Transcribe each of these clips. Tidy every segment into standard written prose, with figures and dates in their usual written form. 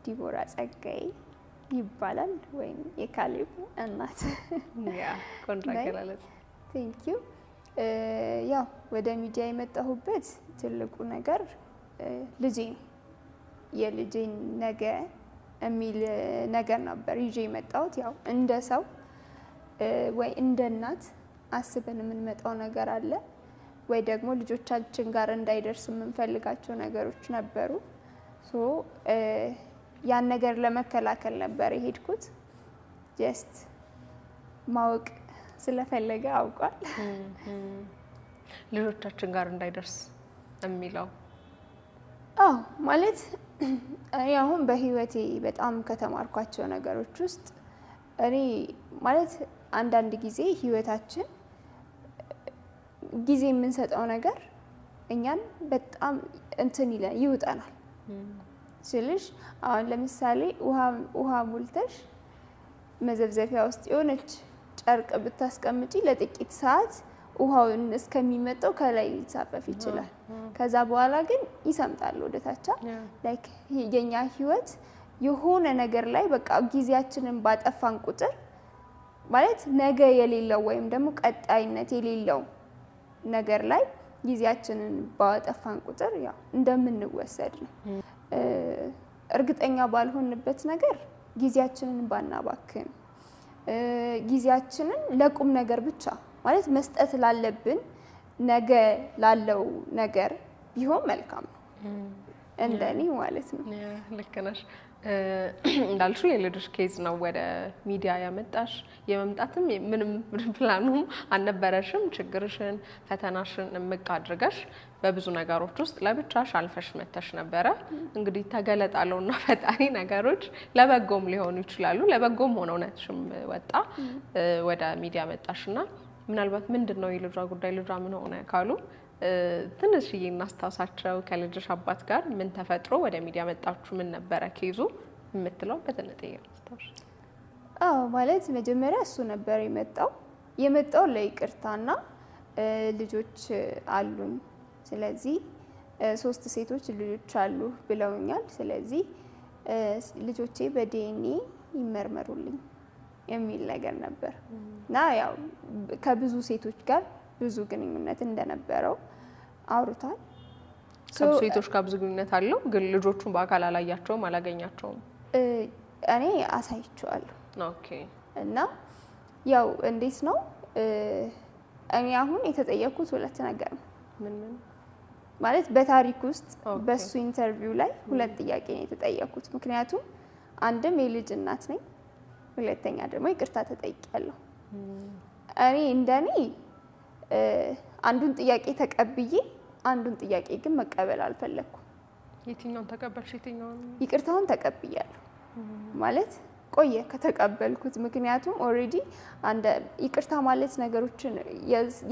ዲቦራ ጸጋዬ ይባላል ወይም የካሌብ እናት ያ ኮንትራክት ቴንክ ዩ ያው ወደ ሚዲያ የመጣሁበት ትልቁ ነገር ልጄ ነው የልጄን ነገ የሚል ነገር ነበር ይዤ የመጣሁት ያው እንደ ሰው ወይ እንደ እናት አስበን የምንመጣው ነገር አለ ወይ ደግሞ ልጆቻችን ጋር እንዳይደርስ የምንፈልጋቸው ነገሮች ነበሩ ሶ ያን ነገር ለመከላከል ነበር የሄድኩት ጀስት ማወቅ ስለፈለገ አውቋል ልጆቻችን ጋር እንዳይደርስ የሚለው ማለት እኔ አሁን በህይወቴ በጣም ከተማርኳቸው ነገሮች ውስጥ እኔ ማለት አንዳንድ ጊዜ ህይወታችን ጊዜ የምንሰጠው ነገር እኛን በጣም እንትን ይውጠናል ስለሽ አሁን ለምሳሌ ውሃ ሙልተሽ መዘብዘፊያ ውስጥ የሆነች ጨርቅ ብታስቀምጪ ለጥቂት ሰዓት ውሃውን እስከሚመጣው ከላይ ሊጻፈፍ ይችላል ከዛ በኋላ ግን ይሰምጣል ወደታች ላይክ የኛ ህይወት የሆነ ነገር ላይ በቃ ጊዜያችንን ባጠፋን ቁጥር ማለት ነገ የሌለው ወይም ደግሞ ቀጣይነት የሌለው ነገር ላይ ጊዜያችንን ባጠፋን ቁጥር ያው እንደምንወሰድ ነው እርግጠኛ ባልሆንበት ነገር ጊዜያችንን ባናባክን ጊዜያችንን ለቁም ነገር ብቻ ማለት መስጠት ላለብን ነገ ላለው ነገር ቢሆን መልካም ነው እንደኔ ማለት ነው ልክ ነሽ እንዳልሽው የልጅሽ ኬዝ ነው ወደ ሚዲያ ያመጣሽ የመምጣትም ምንም ፕላኑም አልነበረሽም ችግርሽን ፈተናሽን እምቅ አድርገሽ በብዙ ነገሮች ውስጥ ለብቻሽ አልፈሽ መተሽ ነበረ እንግዲህ ተገለጣለውና ፈጣሪ ነገሮች ለበጎም ሊሆኑ ይችላሉ ለበጎም ሆነው ነትሽም ወጣ ወደ ሚዲያ መጣሽና ምናልባት ምንድነው የልጇ ጉዳይ ልጇ ምን ሆነ ካሉ ትንሽዬ እናስታውሳቸው ከልጅሽ አባት ጋር ምን ተፈጥሮ ወደ ሚዲያ መጣችሁ ምን ነበረ ኬዙ የምትለው በተነጠየ አስታውሽ ማለት መጀመሪያ እሱ ነበር የመጣው ለይቅርታና ልጆች አሉኝ ስለዚህ 3 ሴቶች ልጆች አሉ ብለውኛል ስለዚህ ልጆቼ በዲኤንኤ ይመርመሩልኝ የሚል ነገር ነበር እና ያው ከብዙ ሴቶች ጋር ብዙ ግንኙነት እንደነበረው አውርቷል ከሴቶች ጋር ብዙ ግንኙነት አለው ግን ልጆቹን በአካል አላያቸውም አላገኛቸውም እኔ አሳይቼዋለሁ ኦኬ እና ያው እንዴት ነው እኔ አሁን የተጠየቅኩት ሁለት ነገር ነው ምን ማለት በታሪክ ውስጥ በሱ ኢንተርቪው ላይ ሁለት ጥያቄ ነው የተጠየቅኩት ምክንያቱም አንድም የልጅ እናት ነኝ ሁለተኛ ደግሞ ይቅርታ ተጠይቄያለሁ እኔ እንደኔ አንዱን ጥያቄ ተቀብዬ አንዱን ጥያቄ ግን መቀበል አልፈለኩም የትኛውን ተቀበልሽ የትኛውን ይቅርታውን ተቀብያለሁ ማለት ቆየ ከተቀበልኩት ምክንያቱም ኦሬዲ አንደ ይቅርታ ማለት ነገሮችን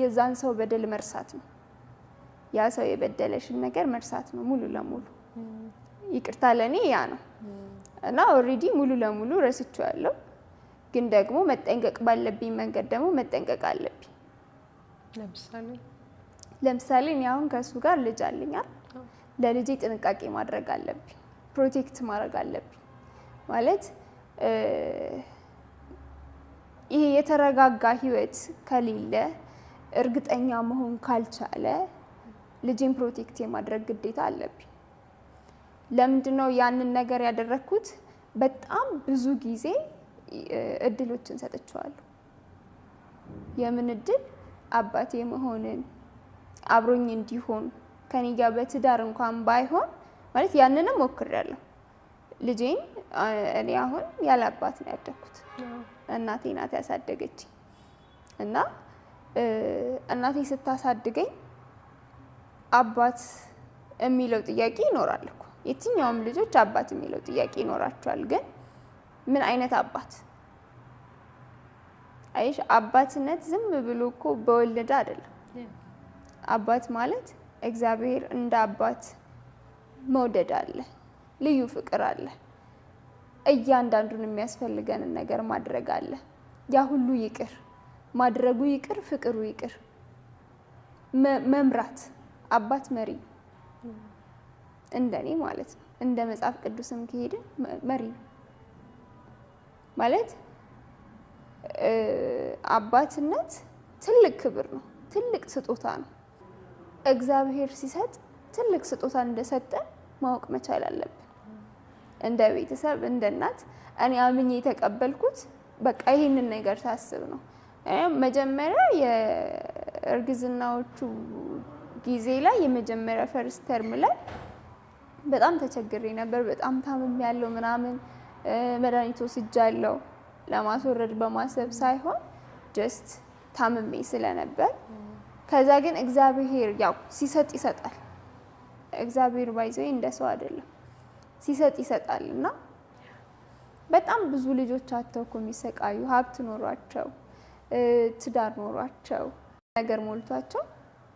የዛን ሰው በደል መርሳት ነው ያ ሰው የበደለሽን ነገር መርሳት ነው ሙሉ ለሙሉ ይቅርታ ለኔ ያ ነው እና ኦሬዲ ሙሉ ለሙሉ ረስቼዋለሁ ግን ደግሞ መጠንቀቅ ባለብኝ መንገድ ደግሞ መጠንቀቅ አለብኝ ለምሳሌ እኔ አሁን ከሱ ጋር ልጅ አለኛል ለልጄ ጥንቃቄ ማድረግ አለብኝ ፕሮቴክት ማድረግ አለብኝ ማለት ይሄ የተረጋጋ ህይወት ከሌለ እርግጠኛ መሆን ካልቻለ ልጄን ፕሮቴክት የማድረግ ግዴታ አለብኝ ለምንድነው ያንን ነገር ያደረኩት በጣም ብዙ ጊዜ እድሎችን ሰጥቻለሁ የምን እድል አባቴ መሆንን አብሮኝ እንዲሆን ከኔ ጋር በትዳር እንኳን ባይሆን ማለት ያንንም ሞክሬያለሁ ልጄን እኔ አሁን ያለ አባት ነው ያደግኩት እናቴ ናት ያሳደገችኝ እና እናቴ ስታሳድገኝ አባት የሚለው ጥያቄ ይኖራል እኮ የትኛውም ልጆች አባት የሚለው ጥያቄ ይኖራቸዋል ግን ምን አይነት አባት አይሽ አባትነት ዝም ብሎ እኮ በወለደ አይደለም አባት ማለት እግዚአብሔር እንደ አባት መውደድ አለ ልዩ ፍቅር አለ እያንዳንዱን የሚያስፈልገንን ነገር ማድረግ አለ ያ ሁሉ ይቅር ማድረጉ ይቅር ፍቅሩ ይቅር መምራት አባት መሪ እንደኔ ማለት ነው እንደ መጽሐፍ ቅዱስም ከሄድን መሪ ነው ማለት አባትነት ትልቅ ክብር ነው፣ ትልቅ ስጦታ ነው። እግዚአብሔር ሲሰጥ ትልቅ ስጦታ እንደሰጠን ማወቅ መቻል አለብን። እንደ ቤተሰብ እንደ እናት እኔ አምኜ የተቀበልኩት በቃ ይሄንን ነገር ሳስብ ነው። መጀመሪያ የእርግዝናዎቹ ጊዜ ላይ የመጀመሪያ ፈርስት ተርም ላይ በጣም ተቸግሬ ነበር። በጣም ታምም ያለው ምናምን መድኃኒት ወስጃለሁ ለማስወረድ በማሰብ ሳይሆን ጀስት ታምሜ ስለነበር ከዛ ግን እግዚአብሔር ያው ሲሰጥ ይሰጣል። እግዚአብሔር ባይዘው እንደ ሰው አይደለም፣ ሲሰጥ ይሰጣል። እና በጣም ብዙ ልጆች አተው እኮ የሚሰቃዩ ሀብት ኖሯቸው ትዳር ኖሯቸው ነገር ሞልቷቸው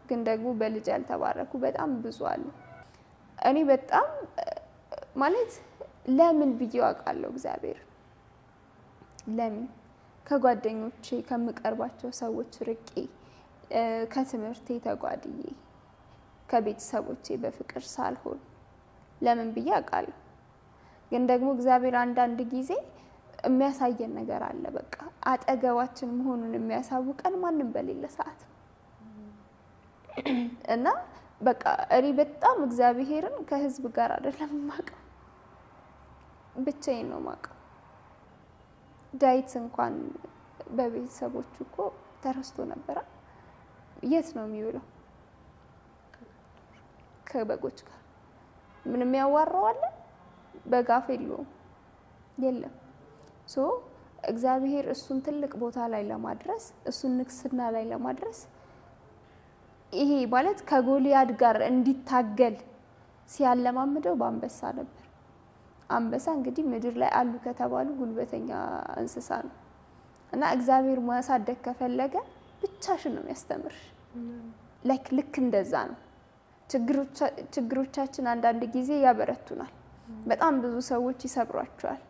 ግን ደግሞ በልጅ ያልተባረኩ በጣም ብዙ አሉ። እኔ በጣም ማለት ለምን ብዬ አውቃለሁ እግዚአብሔር ለምን ከጓደኞቼ ከምቀርባቸው ሰዎች ርቄ ከትምህርቴ ተጓድዬ ከቤተሰቦቼ በፍቅር ሳልሆን ለምን ብዬ አውቃለሁ። ግን ደግሞ እግዚአብሔር አንዳንድ ጊዜ የሚያሳየን ነገር አለ። በቃ አጠገባችን መሆኑን የሚያሳውቀን ማንም በሌለ ሰዓት እና በቃ እኔ በጣም እግዚአብሔርን ከህዝብ ጋር አይደለም የማውቀው፣ ብቻዬን ነው የማውቀው። ዳዊት እንኳን በቤተሰቦቹ እኮ ተረስቶ ነበረ። የት ነው የሚውለው? ከበጎች ጋር ምንም ያዋራው አለ? በጋፍ የለም። ሶ እግዚአብሔር እሱን ትልቅ ቦታ ላይ ለማድረስ እሱን ንግስና ላይ ለማድረስ ይሄ ማለት ከጎልያድ ጋር እንዲታገል ሲያለማምደው በአንበሳ ነበር። አንበሳ እንግዲህ ምድር ላይ አሉ ከተባሉ ጉልበተኛ እንስሳ ነው እና እግዚአብሔር ማሳደግ ከፈለገ ብቻሽን ነው የሚያስተምርሽ። ልክ እንደዛ ነው። ችግሮቻችን አንዳንድ ጊዜ ያበረቱናል። በጣም ብዙ ሰዎች ይሰብሯቸዋል።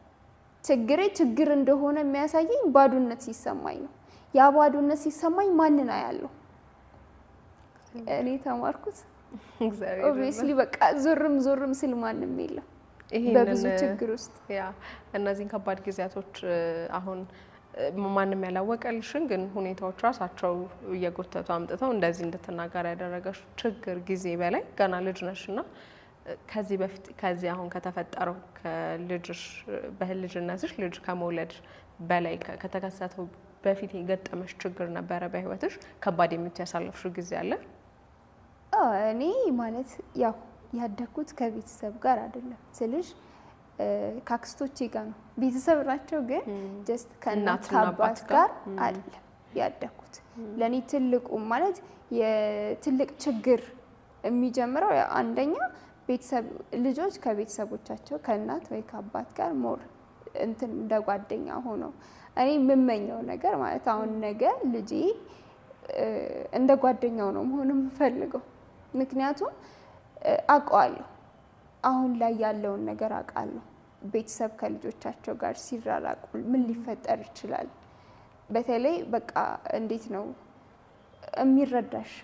ችግር እንደሆነ የሚያሳየኝ ባዶነት ሲሰማኝ ነው። ያ ባዶነት ሲሰማኝ ማንን አያለሁ? እኔ ተማርኩት ኦብቪየስሊ በቃ ዞርም ስል ማንም የለም በብዙ ችግር ውስጥ። ያ እነዚህን ከባድ ጊዜያቶች አሁን ማንም ያላወቀልሽን ግን ሁኔታዎች ራሳቸው እየጎተቱ አምጥተው እንደዚህ እንድትናገር ያደረገሽ ችግር ጊዜ በላይ ገና ልጅ ነሽና ከዚህ በፊት ከዚህ አሁን ከተፈጠረው ከልጅሽ በልጅነትሽ ልጅ ከመውለድ በላይ ከተከሰተው በፊት የገጠመሽ ችግር ነበረ በህይወትሽ? ከባድ የምትያሳልፍሽው ጊዜ አለ? እኔ ማለት ያው ያደኩት ከቤተሰብ ጋር አይደለም ስልሽ ከአክስቶቼ ጋር ነው። ቤተሰብ ናቸው ግን ጀስት ከእናት ከአባት ጋር አይደለም ያደኩት። ለኔ ትልቁ ማለት የትልቅ ችግር የሚጀምረው አንደኛ ቤተሰብ ልጆች ከቤተሰቦቻቸው ከእናት ወይ ከአባት ጋር ሞር እንትን እንደ ጓደኛ ሆኖ እኔ የምመኘው ነገር ማለት አሁን ነገ ልጄ እንደ ጓደኛው ነው መሆን የምፈልገው። ምክንያቱም አውቀዋለሁ አሁን ላይ ያለውን ነገር አውቃለሁ። ቤተሰብ ከልጆቻቸው ጋር ሲራራቁ ምን ሊፈጠር ይችላል? በተለይ በቃ እንዴት ነው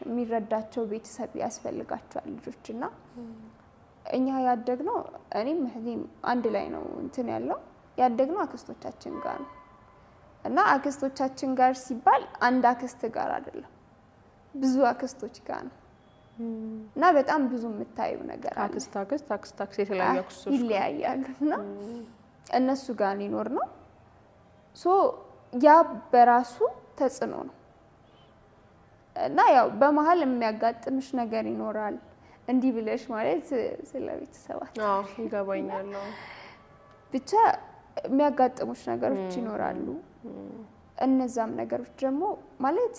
የሚረዳቸው ቤተሰብ ያስፈልጋቸዋል ልጆችና እኛ ያደግነው እኔም አንድ ላይ ነው እንትን ያለው ያደግነው አክስቶቻችን ጋር ነው። እና አክስቶቻችን ጋር ሲባል አንድ አክስት ጋር አይደለም ብዙ አክስቶች ጋር ነው። እና በጣም ብዙ የምታየው ነገር አለ። አክስት የተለያዩ አክስቶች ይለያያሉና እነሱ ጋር ሊኖር ነው። ሶ ያ በራሱ ተጽዕኖ ነው። እና ያው በመሀል የሚያጋጥምሽ ነገር ይኖራል። እንዲህ ብለሽ ማለት ስለቤተሰባችሁ ይገባኛል። ብቻ የሚያጋጥሙሽ ነገሮች ይኖራሉ። እነዛም ነገሮች ደግሞ ማለት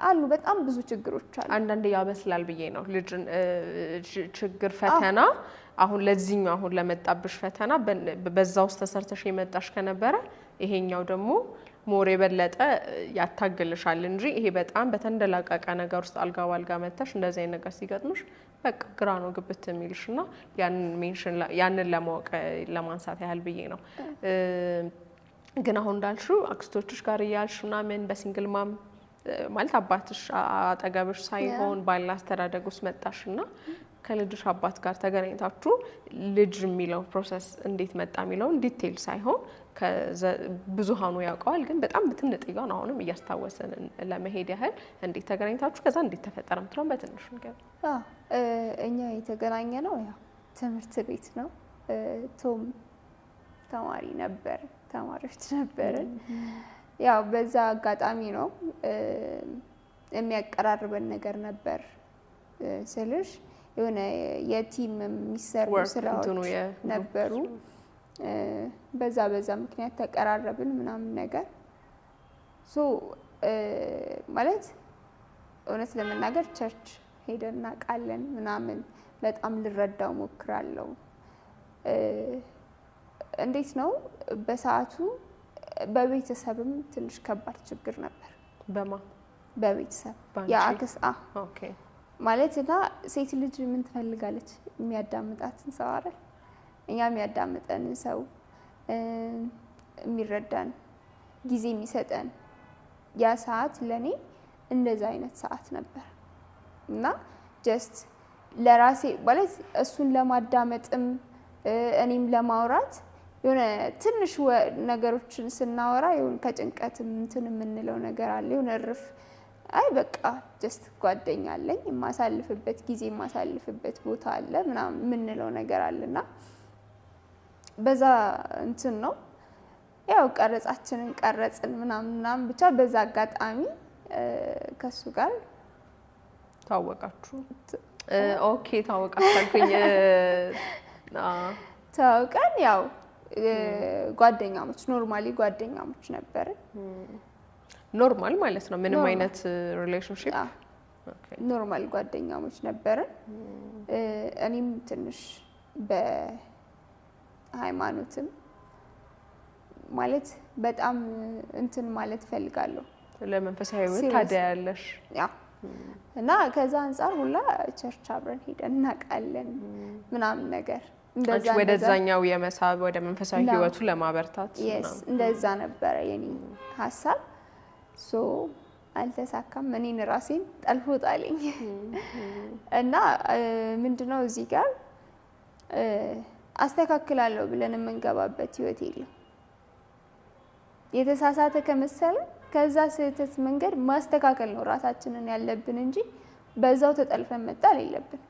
አሉ በጣም ብዙ ችግሮች አሉ። አንዳንዴ ያበስላል ብዬ ነው ልጅን ችግር ፈተና አሁን ለዚህኛው አሁን ለመጣብሽ ፈተና በዛ ውስጥ ተሰርተሽ የመጣሽ ከነበረ ይሄኛው ደግሞ ሞር የበለጠ ያታግልሻል እንጂ ይሄ በጣም በተንደላቀቀ ነገር ውስጥ አልጋ ባልጋ መተሽ እንደዚህ አይነት ነገር ሲገጥምሽ በቃ ግራ ነው ግብት የሚልሽና ያንን ለማወቅ ለማንሳት ያህል ብዬ ነው። ግን አሁን እንዳልሽው አክስቶችሽ ጋር እያልሽና ምን በሲንግል ማም ማለት አባትሽ አጠገብሽ ሳይሆን ባላ አስተዳደግ ውስጥ መጣሽና ከልጅሽ አባት ጋር ተገናኝታችሁ ልጅ የሚለው ፕሮሰስ እንዴት መጣ የሚለውን ዲቴል ሳይሆን ብዙሃኑ ያውቀዋል፣ ግን በጣም በትንጥያው ነው አሁንም እያስታወሰን ለመሄድ ያህል እንዴት ተገናኝታችሁ ከዛ እንዴት ተፈጠረ ምትለው በትንሹ ነገር? እኛ የተገናኘ ነው ያው ትምህርት ቤት ነው። ቶም ተማሪ ነበር፣ ተማሪዎች ነበርን። ያው በዛ አጋጣሚ ነው የሚያቀራርበን ነገር ነበር ስልሽ የሆነ የቲም የሚሰሩ ስራዎች ነበሩ። በዛ ምክንያት ተቀራረብን ምናምን ነገር ማለት እውነት ለመናገር ቸርች ሄደን እናውቃለን ምናምን በጣም ልረዳው ሞክራለሁ። እንዴት ነው በሰዓቱ በቤተሰብም ትንሽ ከባድ ችግር ነበር። በቤተሰብ ያአክስ ኦኬ ማለት እና ሴት ልጅ ምን ትፈልጋለች? የሚያዳምጣትን ሰው አይደል? እኛ የሚያዳምጠንን ሰው የሚረዳን ጊዜ የሚሰጠን ያ ሰዓት ለኔ እንደዛ አይነት ሰዓት ነበር እና ጀስት ለራሴ ማለት እሱን ለማዳመጥም እኔም ለማውራት የሆነ ትንሽ ነገሮችን ስናወራ የሆነ ከጭንቀት እንትን የምንለው ነገር አለ። የሆነ እርፍ አይ በቃ ጀስት ጓደኛ አለኝ የማሳልፍበት ጊዜ የማሳልፍበት ቦታ አለ ምናምን የምንለው ነገር አለና በዛ እንትን ነው ያው ቀረጻችንን ቀረጽን ምናምን ብቻ በዛ አጋጣሚ ከሱ ጋር ታወቃችሁ። ኦኬ ታወቃችሁኝ። ታውቀን ያው ጓደኛሞች ኖርማሊ ጓደኛሞች ነበርን። ኖርማል ማለት ነው ምንም አይነት ሪሌሽንሺፕ ኖርማል ጓደኛሞች ነበርን። እኔም ትንሽ በሃይማኖትም ማለት በጣም እንትን ማለት ፈልጋለሁ ለመንፈሳዊ ህይወት ታዲያለሽ እና ከዛ አንፃር ሁላ ቸርች አብረን ሄደን እናውቃለን ምናምን ነገር እንደዛ ወደዛኛው የመሳብ ወደ መንፈሳዊ ህይወቱ ለማበርታት እንደዛ ነበር የኔ ሐሳብ። አልተሳካም። እኔን ራሴን ጠልፎ ጣለኝ እና ምንድነው እዚህ ጋር አስተካክላለሁ ብለን የምንገባበት ህይወት የለም። የተሳሳተ ከመሰለ ከዛ ስህተት መንገድ ማስተካከል ነው ራሳችንን ያለብን እንጂ በዛው ተጠልፈን መጣል የለብን።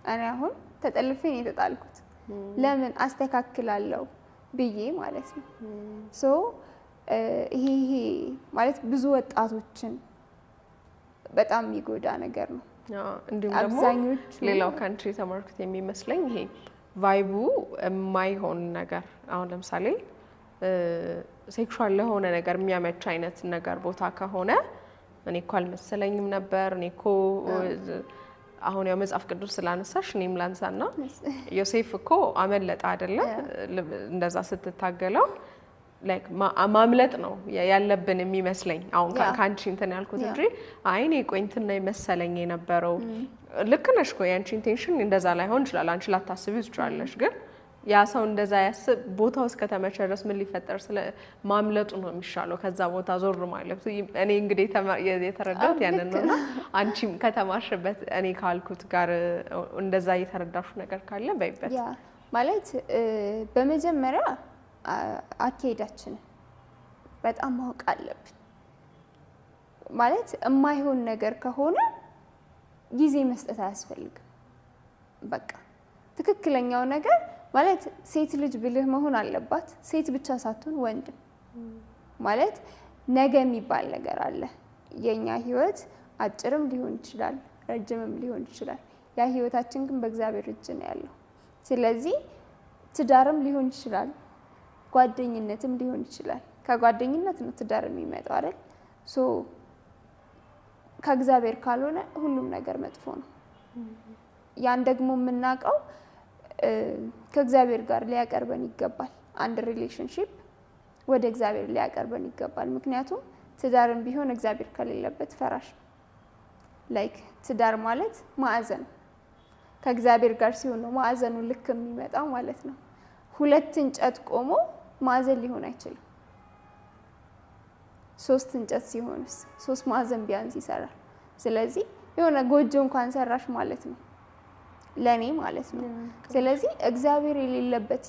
እኔ አሁን ተጠልፈን የተጣልኩት ለምን አስተካክላለሁ ብዬ ማለት ነው። ይሄ ማለት ብዙ ወጣቶችን በጣም የሚጎዳ ነገር ነው። እንዲሁም ደግሞ ሌላው ካንትሪ ተማርኩት የሚመስለኝ ይሄ ቫይቡ የማይሆን ነገር አሁን ለምሳሌ ሴክሹዋል ለሆነ ነገር የሚያመች አይነት ነገር ቦታ ከሆነ እኔ እኮ አልመሰለኝም ነበር እኔ እኮ አሁን ያው መጽሐፍ ቅዱስ ስላነሳሽ እኔም ላንሳና ዮሴፍ እኮ አመለጠ አይደለ? እንደዛ ስትታገለው ላይክ ማምለጥ ነው ያለብን የሚመስለኝ። አሁን ካንቺ እንትን ያልኩት እንጂ አይኔ ቆይ እንትን ነው መሰለኝ የነበረው። ልክ ነሽ እኮ ያንቺ ኢንቴንሽን እንደዛ ላይሆን ይችላል፣ አንቺ ላታስቢው ትችላለሽ። ግን ያ ሰው እንደዛ ያስብ ቦታው እስከተመቸ ድረስ ምን ሊፈጠር ስለ ማምለጡ ነው የሚሻለው ከዛ ቦታ ዞር ማለት። እኔ እንግዲህ የተረዳሁት ያንን ነውና አንቺም ከተማርሽበት እኔ ካልኩት ጋር እንደዛ የተረዳሹ ነገር ካለ በይበት። ያ ማለት በመጀመሪያ አካሄዳችን በጣም ማወቅ አለብን። ማለት የማይሆን ነገር ከሆነ ጊዜ መስጠት አያስፈልግም። በቃ ትክክለኛው ነገር ማለት ሴት ልጅ ብልህ መሆን አለባት። ሴት ብቻ ሳትሆን ወንድ ማለት ነገ የሚባል ነገር አለ። የኛ ህይወት አጭርም ሊሆን ይችላል፣ ረጅምም ሊሆን ይችላል። ያ ህይወታችን ግን በእግዚአብሔር እጅ ነው ያለው። ስለዚህ ትዳርም ሊሆን ይችላል፣ ጓደኝነትም ሊሆን ይችላል። ከጓደኝነት ነው ትዳር የሚመጣው አይደል? ከእግዚአብሔር ካልሆነ ሁሉም ነገር መጥፎ ነው። ያን ደግሞ የምናውቀው ከእግዚአብሔር ጋር ሊያቀርበን ይገባል። አንድ ሪሌሽንሺፕ ወደ እግዚአብሔር ሊያቀርበን ይገባል። ምክንያቱም ትዳርም ቢሆን እግዚአብሔር ከሌለበት ፈራሽ ነው። ላይክ ትዳር ማለት ማዕዘን ከእግዚአብሔር ጋር ሲሆን ነው ማዕዘኑ ልክ የሚመጣው ማለት ነው። ሁለት እንጨት ቆሞ ማዕዘን ሊሆን አይችልም። ሶስት እንጨት ሲሆንስ ሶስት ማዕዘን ቢያንስ ይሰራል። ስለዚህ የሆነ ጎጆ እንኳን ሰራሽ ማለት ነው ለኔ ማለት ነው። ስለዚህ እግዚአብሔር የሌለበት